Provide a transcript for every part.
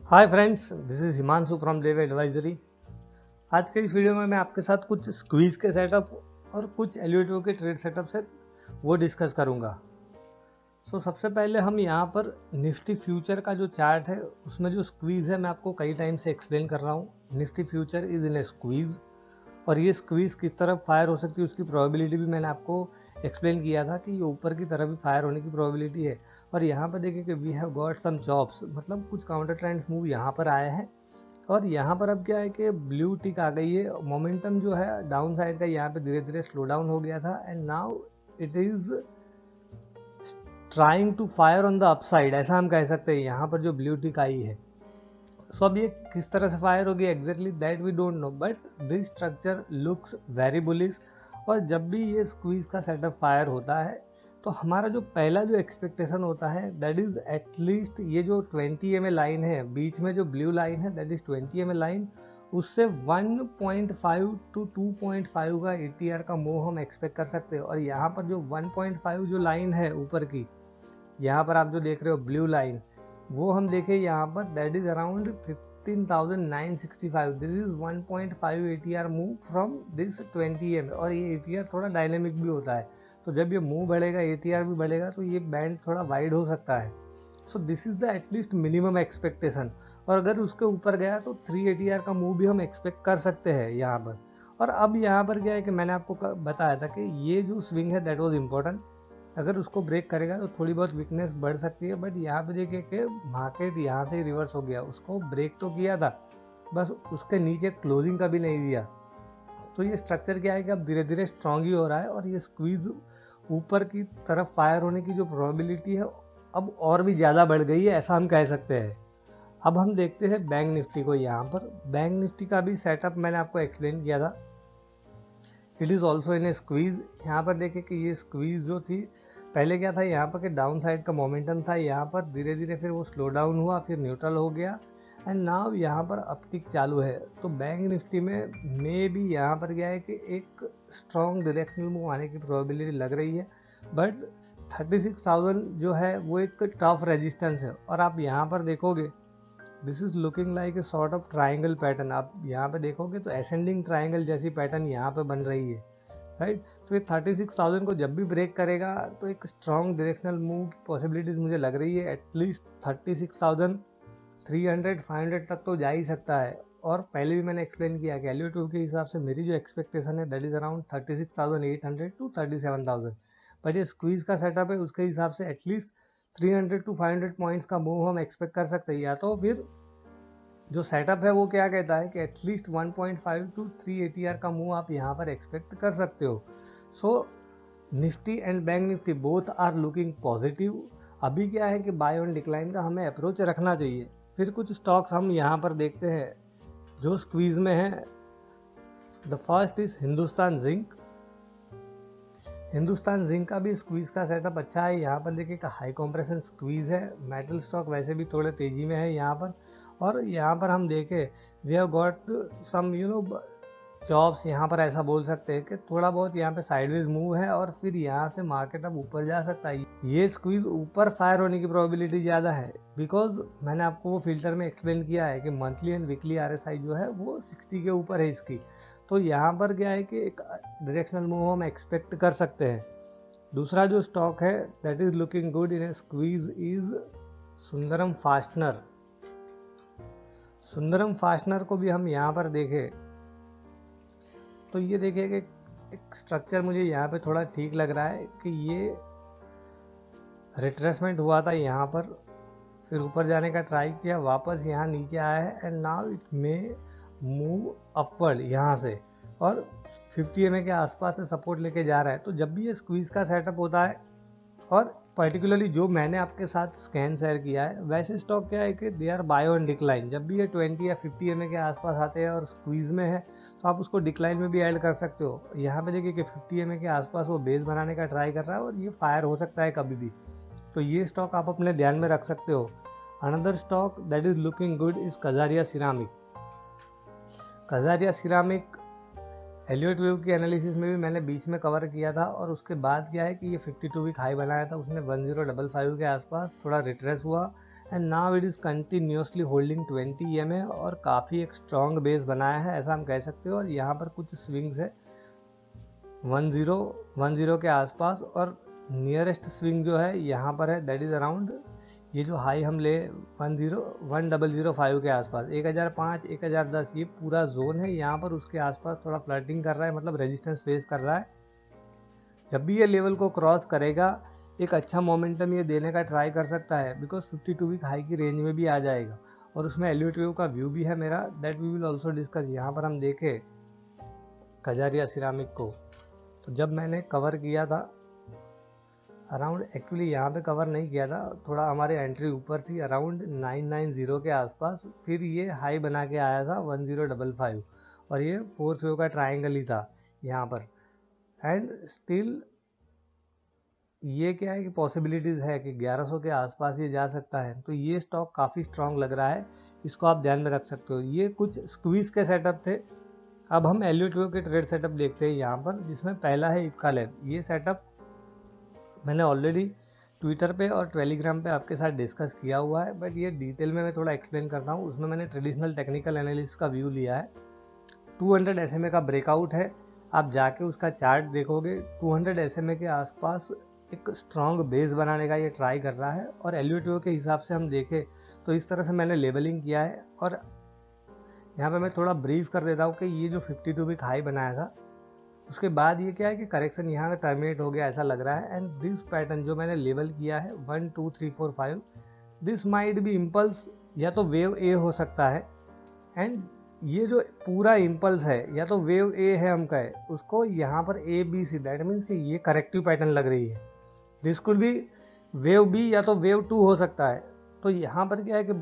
Hi friends, this is Himanshu from Dev advisory. आज के इस वीडियो में मैं आपके साथ कुछ स्क्वीज के सेटअप और कुछ एलयूटीओ के ट्रेड सेटअप से वो डिस्कस करूंगा। सबसे पहले हम यहाँ पर निफ्टी फ्यूचर का जो चार्ट है उसमें जो स्क्वीज है मैं आपको कई टाइम से एक्सप्लेन कर रहा हूँ। Nifty future is in A squeeze और ये स्क्वीज किस तरफ फायर हो सकती है उसकी प्रोबेबिलिटी भी मैंने आपको एक्सप्लेन किया था कि ये ऊपर की तरफ भी फायर होने की प्रोबेबिलिटी है। और यहाँ पर देखिए कि we have got some jobs, मतलब कुछ काउंटर ट्रेंड्स मूव यहाँ पर आए हैं। और यहाँ पर अब क्या है कि ब्लू टिक आ गई है। मोमेंटम जो है डाउन साइड का यहाँ पे धीरे धीरे स्लो डाउन हो गया था and now it is trying to fire on the upside, ऐसा हम कह सकते हैं। यहाँ पर जो ब्लू टिक आई है अब ये किस तरह से फायर होगी exactly that we don't know, but this structure looks very bullish. और जब भी ये स्क्वीज का सेटअप फायर होता है तो हमारा जो पहला जो एक्सपेक्टेशन होता है दैट इज एटलीस्ट ये जो 20 एम लाइन है बीच में, जो ब्लू लाइन है दैट इज 20 एम लाइन, उससे 1.5 टू 2.5 का ATR का मूव हम एक्सपेक्ट कर सकते हैं। और यहाँ पर जो 1.5 जो लाइन है ऊपर की, यहाँ पर आप जो देख रहे हो ब्लू लाइन, वो हम देखें यहाँ पर that is around 15,965। This is 1.5 ATR move from this 20 M. और ये ATR थोड़ा डायनेमिक भी होता है, तो जब ये मूव बढ़ेगा ATR भी बढ़ेगा तो ये बैंड थोड़ा वाइड हो सकता है। So this is the at least minimum expectation. और अगर उसके ऊपर गया तो 3 ATR का मूव भी हम एक्सपेक्ट कर सकते हैं यहाँ पर। और अब यहाँ पर क्या है कि मैंने आपको बताया था कि ये जो स्विंग है दैट वॉज इम्पोर्टेंट। अगर उसको ब्रेक करेगा तो थोड़ी बहुत वीकनेस बढ़ सकती है, बट यहाँ पे देखिए कि मार्केट यहाँ से रिवर्स हो गया। उसको ब्रेक तो किया था, बस उसके नीचे क्लोजिंग का भी नहीं दिया। तो ये स्ट्रक्चर क्या है कि अब धीरे धीरे स्ट्रांग ही हो रहा है और ये स्क्वीज ऊपर की तरफ फायर होने की जो प्रोबेबिलिटी है अब और भी ज़्यादा बढ़ गई है, ऐसा हम कह सकते हैं। अब हम देखते हैं बैंक निफ्टी को। यहाँ पर बैंक निफ्टी का भी सेटअप मैंने आपको एक्सप्लेन किया था। It is also in A squeeze. यहाँ पर देखिए कि ये स्क्वीज जो थी पहले क्या था, यहाँ पर कि डाउन साइड का मोमेंटम था, यहाँ पर धीरे धीरे फिर वो स्लो डाउन हुआ, फिर न्यूट्रल हो गया एंड नाउ यहाँ पर अपटिक चालू है। तो बैंक निफ्टी में मे भी यहाँ पर क्या है कि एक स्ट्रॉन्ग डायरेक्शनल मूव आने की प्रोबेबिलिटी लग रही है, बट 36,000 जो है वो एक टफ रेजिस्टेंस है। और आप यहाँ पर देखोगे this is looking like a sort of triangle pattern. आप यहाँ पे देखोगे तो असेंडिंग ट्राइंगल जैसी पैटर्न यहाँ पे बन रही है, राइट। तो ये 36,000 को जब भी ब्रेक करेगा तो एक स्ट्रॉन्ग डायरेक्शनल मूव की पॉसिबिलिटीज मुझे लग रही है। एटलीस्ट 36,300 500 तक तो जा ही सकता है। और पहले भी मैंने एक्सप्लेन किया कि एलयूटीओ के हिसाब से मेरी जो एक्सपेक्टेशन है that is around 36,800 to 37,000। But ये स्क्वीज का सेटअप है उसके हिसाब से एटलीस्ट 300 टू 500 पॉइंट्स का मूव हम एक्सपेक्ट कर सकते हैं। या तो फिर जो सेटअप है वो क्या कहता है कि एटलीस्ट 1.5 टू 3 ATR का मूव आप यहाँ पर एक्सपेक्ट कर सकते हो। So Nifty and bank Nifty both are looking positive. अभी क्या है कि बाय ऑन डिक्लाइन का हमें अप्रोच रखना चाहिए। फिर कुछ स्टॉक्स हम यहाँ पर देखते हैं जो स्क्वीज में है। The first is Hindustan zinc. Hindustan zinc का भी स्क्वीज का सेटअप अच्छा है। यहाँ पर देखिए हाई कॉम्प्रेशन स्क्वीज है। मेटल स्टॉक वैसे भी थोड़े तेजी में है यहाँ पर। और यहाँ पर हम देखें we have got some jobs, यहाँ पर ऐसा बोल सकते हैं कि थोड़ा बहुत यहाँ पे साइडवेज मूव है और फिर यहाँ से मार्केट अब ऊपर जा सकता है। ये स्क्वीज ऊपर फायर होने की प्रोबेबिलिटी ज़्यादा है बिकॉज मैंने आपको वो फिल्टर में एक्सप्लेन किया है कि मंथली एंड वीकली RSI जो है वो 60 के ऊपर है इसकी। तो यहाँ पर क्या है कि एक डायरेक्शनल मूव हम एक्सपेक्ट कर सकते हैं। दूसरा जो स्टॉक है that is looking good in A squeeze is Sundaram fastener. Sundaram fastener को भी हम यहाँ पर देखें तो ये देखिए कि एक स्ट्रक्चर मुझे यहाँ पे थोड़ा ठीक लग रहा है कि ये रिट्रेसमेंट हुआ था यहाँ पर, फिर ऊपर जाने का ट्राई किया, वापस यहाँ नीचे आया है and now it may move upward यहाँ से और 50 MA के आसपास से सपोर्ट लेके जा रहा है। तो जब भी ये स्क्वीज का सेटअप होता है और पर्टिकुलरली जो मैंने आपके साथ स्कैन शेयर किया है वैसे स्टॉक क्या है कि they are buy on decline. जब भी ये 20 या 50 MA के आसपास आते हैं और स्क्वीज में है तो आप उसको डिक्लाइन में भी ऐड कर सकते हो। यहाँ पे देखिए कि 50 MA के आसपास वो बेस बनाने का ट्राई कर रहा है और ये फायर हो सकता है कभी भी। तो ये स्टॉक आप अपने ध्यान में रख सकते हो। Another stock that is looking good is Kajaria ceramic. Kajaria ceramic Elliott wave की एनालिसिस में भी मैंने बीच में कवर किया था और उसके बाद क्या है कि ये 52 वीक हाई बनाया था उसने 1055 के आसपास, थोड़ा रिट्रेस हुआ and now it is continuously holding 20 EMA और काफ़ी एक स्ट्रॉन्ग बेस बनाया है ऐसा हम कह सकते हो। और यहाँ पर कुछ स्विंग्स है 1010 के आसपास, और नियरेस्ट स्विंग जो है यहाँ पर है दैट इज़ अराउंड, ये जो हाई हम ले 1005 के आसपास, 1005 1010 ये पूरा जोन है यहाँ पर, उसके आसपास थोड़ा फ्लर्टिंग कर रहा है, मतलब रेजिस्टेंस फेस कर रहा है। जब भी ये लेवल को क्रॉस करेगा एक अच्छा मोमेंटम ये देने का ट्राई कर सकता है, बिकॉज 52 वीक हाई की रेंज में भी आ जाएगा। और उसमें एलिवेट वेव का व्यू भी है मेरा, that we will also discuss. यहाँ पर हम देखें कजारिया सिरामिक को, तो जब मैंने कवर किया था अराउंड, एक्चुअली यहाँ पे कवर नहीं किया था, थोड़ा हमारी एंट्री ऊपर थी अराउंड 990 के आसपास, फिर ये हाई बना के आया था 1055 और ये फोर्थ वेव का ट्राइंगल ही था यहाँ पर। एंड स्टिल ये क्या है कि पॉसिबिलिटीज़ है कि 1100 के आसपास ये जा सकता है, तो ये स्टॉक काफ़ी स्ट्रॉन्ग लग रहा है, इसको आप ध्यान में रख सकते हो। ये कुछ स्क्वीज़ के सेटअप थे। अब हम एलिवेट वेव के ट्रेड सेटअप देखते हैं यहाँ पर, जिसमें पहला है इप्का लैब। ये सेटअप मैंने ऑलरेडी ट्विटर पे और टेलीग्राम पे आपके साथ डिस्कस किया हुआ है, बट ये डिटेल में मैं थोड़ा एक्सप्लेन करता हूँ। उसमें मैंने ट्रेडिशनल टेक्निकल एनालिसिस का व्यू लिया है। 200 SMA का ब्रेकआउट है, आप जाके उसका चार्ट देखोगे 200 SMA के आसपास एक स्ट्रॉन्ग बेस बनाने का ये ट्राई कर रहा है। और एलिवेट वेव के हिसाब से हम देखें तो इस तरह से मैंने लेबलिंग किया है। और यहाँ पे मैं थोड़ा ब्रीफ कर देता हूँ कि ये जो 52 वीक हाई बनाया था उसके बाद ये क्या है कि करेक्शन यहाँ का टर्मिनेट हो गया ऐसा लग रहा है। एंड दिस पैटर्न जो मैंने लेवल किया है 1 2 3 4 5, दिस माइट बी इम्पल्स, या तो वेव ए हो सकता है। एंड ये जो पूरा इम्पल्स है या तो वेव ए है हम कहे उसको, यहाँ पर A B C, that means कि ये करेक्टिव पैटर्न लग रही है। This could be wave B या तो वेव 2 हो सकता है। तो यहाँ पर क्या है कि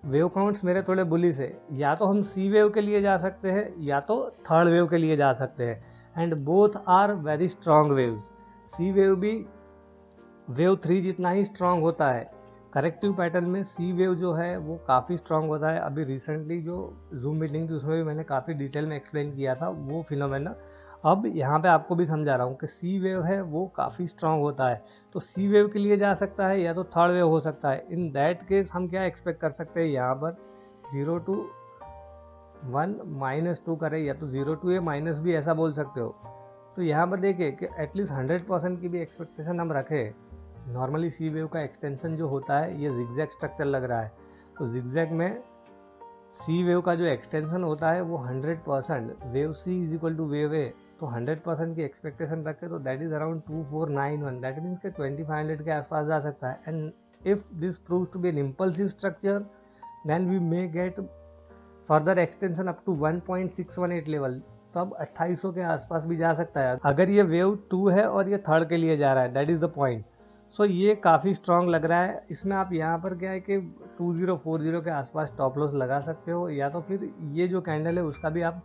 वेव काउंट्स मेरे थोड़े बुलिश है, या तो हम सी वेव के लिए जा सकते हैं या तो थर्ड वेव के लिए जा सकते हैं। And both are very strong waves. C wave भी वेव 3 जितना ही स्ट्रॉन्ग होता है। करेक्टिव पैटर्न में सी वेव जो है वो काफ़ी स्ट्रॉन्ग होता है। अभी रिसेंटली जो जूम मीटिंग थी उसमें भी मैंने काफ़ी डिटेल में एक्सप्लेन किया था वो फिनोमेना। अब यहाँ पे आपको भी समझा रहा हूँ कि सी वेव है वो काफ़ी स्ट्रॉन्ग होता है, तो सी वेव के लिए जा सकता है या तो थर्ड वेव हो सकता है। इन दैट केस हम क्या एक्सपेक्ट कर सकते हैं, यहाँ पर 0 to 1 -2 करें या तो 0 to a माइनस भी ऐसा बोल सकते हो। तो यहाँ पर देखिए कि एटलीस्ट 100% की भी एक्सपेक्टेशन हम रखें। नॉर्मली सी वेव का एक्सटेंशन जो होता है ये जिगजैग स्ट्रक्चर लग रहा है, तो जिगजैग में सी वेव का जो एक्सटेंशन होता है वो 100%, wave C is equal to wave A, तो 100% की एक्सपेक्टेशन रखें तो that is around 2491, that means के 2500 के आसपास जा सकता है। And if this proves to be an impulsive structure then we may get further extension up to 1.618 level, तब 2800 के आसपास भी जा सकता है अगर ये वेव 2 है और ये थर्ड के लिए जा रहा है, दैट इज़ द पॉइंट। सो ये काफ़ी स्ट्रॉन्ग लग रहा है। इसमें आप यहाँ पर क्या है कि 2040 के आसपास स्टॉप लॉस लगा सकते हो, या तो फिर ये जो कैंडल है उसका भी आप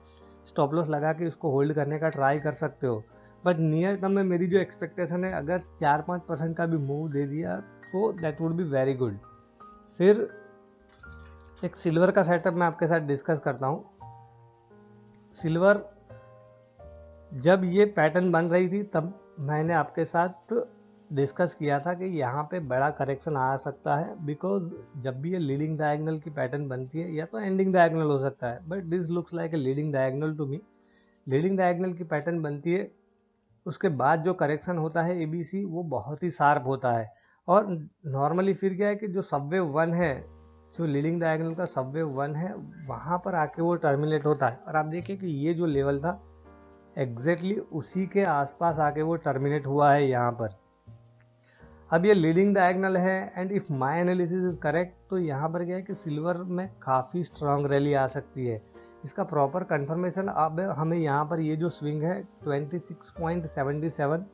स्टॉप लॉस लगा के इसको होल्ड करने का ट्राई कर सकते हो। बट नियर टर्म में मेरी जो एक्सपेक्टेशन है, अगर 4-5% का भी मूव दे दिया तो that would be very good. फिर एक सिल्वर का सेटअप मैं आपके साथ डिस्कस करता हूँ। सिल्वर जब ये पैटर्न बन रही थी तब मैंने आपके साथ डिस्कस किया था कि यहाँ पे बड़ा करेक्शन आ सकता है, बिकॉज जब भी ये लीडिंग डायगोनल की पैटर्न बनती है या तो एंडिंग डायगोनल हो सकता है, but this looks like a leading diagonal to me. Leading diagonal की पैटर्न बनती है, उसके बाद जो करेक्शन होता है ABC वो बहुत ही शार्प होता है। और नॉर्मली फिर क्या है कि जो सबवे 1 है, जो लीडिंग डायगोनल का सबवे 1 है, वहाँ पर आके वो टर्मिनेट होता है। और आप देखिए कि ये जो लेवल था एग्जैक्टली उसी के आसपास आके वो टर्मिनेट हुआ है यहाँ पर। अब ये लीडिंग डायगोनल है and if my analysis is correct, तो यहाँ पर क्या है कि सिल्वर में काफ़ी स्ट्रॉन्ग रैली आ सकती है। इसका प्रॉपर कंफर्मेशन अब हमें यहाँ पर ये जो स्विंग है 26.77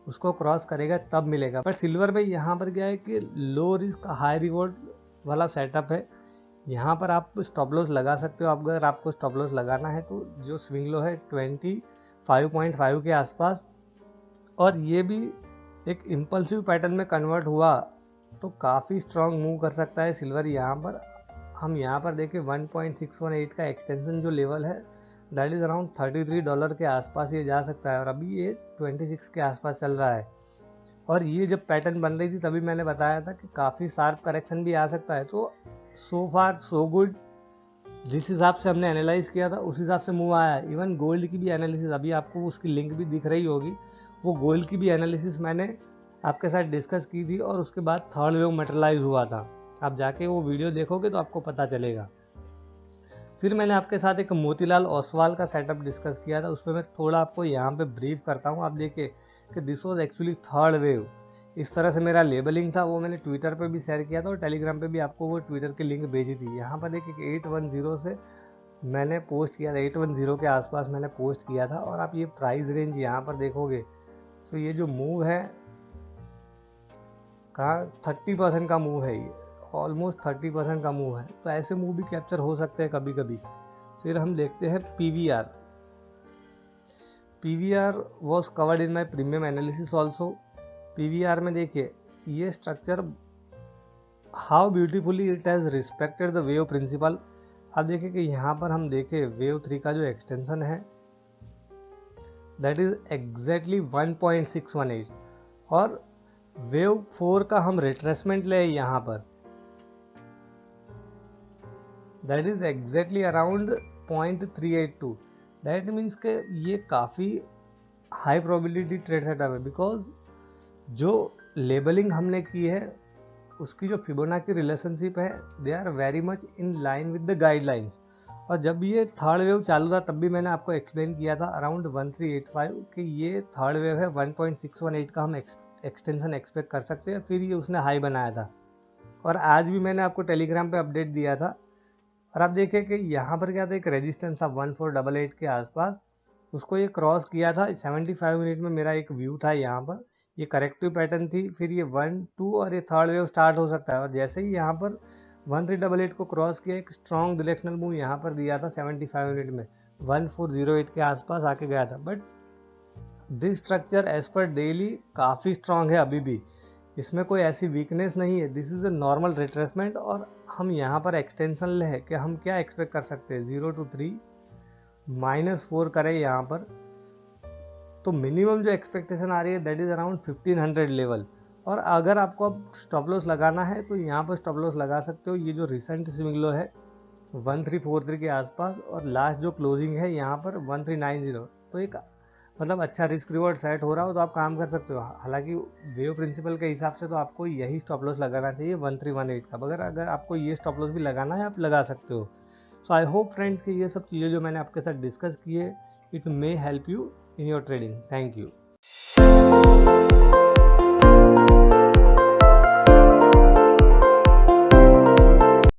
उसको क्रॉस करेगा तब मिलेगा। बट सिल्वर में यहाँ पर क्या है कि लो रिस्क हाई रिवॉर्ड वाला सेटअप है। यहाँ पर आप स्टॉप लॉस लगा सकते हो। अगर आपको स्टॉप लॉस लगाना है तो जो स्विंग लो है 25.5 के आसपास, और ये भी एक इम्पल्सिव पैटर्न में कन्वर्ट हुआ तो काफ़ी स्ट्रॉन्ग मूव कर सकता है सिल्वर। यहाँ पर हम यहाँ पर देखें 1.618 का एक्सटेंशन जो लेवल है दैट इज़ अराउंड $33 के आसपास ये जा सकता है, और अभी ये 26 के आसपास चल रहा है। और ये जब पैटर्न बन रही थी तभी मैंने बताया था कि काफ़ी शार्प करेक्शन भी आ सकता है। तो सो फार सो गुड, जिस हिसाब से हमने एनालाइज किया था उस हिसाब से मूव आया है। इवन गोल्ड की भी एनालिसिस, अभी आपको उसकी लिंक भी दिख रही होगी, वो गोल्ड की भी एनालिसिस मैंने आपके साथ डिस्कस की थी और उसके बाद थर्ड वेव मटेरियलाइज हुआ था। आप जाके वो वीडियो देखोगे तो आपको पता चलेगा। फिर मैंने आपके साथ एक मोतीलाल ओसवाल का सेटअप डिस्कस किया था, उसमें मैं थोड़ा आपको यहाँ पे ब्रीफ करता हूँ। आप देखिए कि this was actually third wave, इस तरह से मेरा लेबलिंग था। वो मैंने ट्विटर पे भी शेयर किया था और टेलीग्राम पे भी आपको वो ट्विटर की लिंक भेजी थी। यहाँ पर एक 810 से मैंने पोस्ट किया था, 810 के आसपास मैंने पोस्ट किया था। और आप ये प्राइस रेंज यहाँ पर देखोगे तो ये जो मूव है कहाँ 30% का मूव है, ये ऑलमोस्ट 30% का मूव है। तो ऐसे मूव भी कैप्चर हो सकते हैं कभी कभी। फिर हम देखते हैं PVR. PVR was covered in my premium analysis also. PVR में देखिए ये structure how beautifully it has respected the wave principle. अब देखिए कि यहाँ पर हम देखें वेव 3 का जो एक्सटेंशन है दैट इज एग्जैक्टली 1.618 और वेव 4 का हम रिट्रेसमेंट ले यहाँ पर that is exactly around 0.382। That means के ये काफ़ी हाई प्रोबेबिलिटी ट्रेड सेटअप है, बिकॉज जो लेबलिंग हमने की है उसकी जो फिबोनाची रिलेशनशिप है they are very much in line with the guidelines. और जब ये थर्ड वेव चालू था तब भी मैंने आपको एक्सप्लेन किया था अराउंड 1385 कि ये थर्ड वेव है, 1.618 का हम एक्सटेंशन एक्सपेक्ट कर सकते हैं। फिर ये उसने हाई बनाया था और आज भी मैंने आपको टेलीग्राम पे अपडेट दिया था। और आप देखिए कि यहाँ पर क्या था, एक रेजिस्टेंस था 1488 के आसपास, उसको ये क्रॉस किया था। 75 मिनट में मेरा एक व्यू था यहाँ पर, ये करेक्टिव पैटर्न थी। फिर ये 1 2 और ये थर्ड वेव स्टार्ट हो सकता है। और जैसे ही यहाँ पर 1388 को क्रॉस किया, एक स्ट्रॉन्ग डायरेक्शनल मूव यहाँ पर दिया था 75 मिनट में, 1408 के आसपास आके गया था। But this structure as per daily काफ़ी स्ट्रॉन्ग है अभी भी, इसमें कोई ऐसी वीकनेस नहीं है। This is a normal retracement. और हम यहाँ पर एक्सटेंशन ले है कि हम क्या एक्सपेक्ट कर सकते हैं, 0 to 3 -4 करें यहाँ पर, तो मिनिमम जो एक्सपेक्टेशन आ रही है दैट इज़ अराउंड 1500 लेवल। और अगर आपको अब स्टॉप लॉस लगाना है तो यहाँ पर स्टॉप लॉस लगा सकते हो। ये जो रिसेंट स्विंग लो है 1343 के आसपास और लास्ट जो क्लोजिंग है यहाँ पर 1390, तो एक मतलब अच्छा रिस्क रिवॉर्ड सेट हो रहा हो तो आप काम कर सकते हो। हालांकि वेव प्रिंसिपल के हिसाब से तो आपको यही स्टॉप लॉस लगाना चाहिए 1318 का। अगर आपको ये स्टॉप लॉस भी लगाना है आप लगा सकते हो। सो आई होप फ्रेंड्स कि ये सब चीज़ें जो मैंने आपके साथ डिस्कस की है it may help you in your trading. Thank you.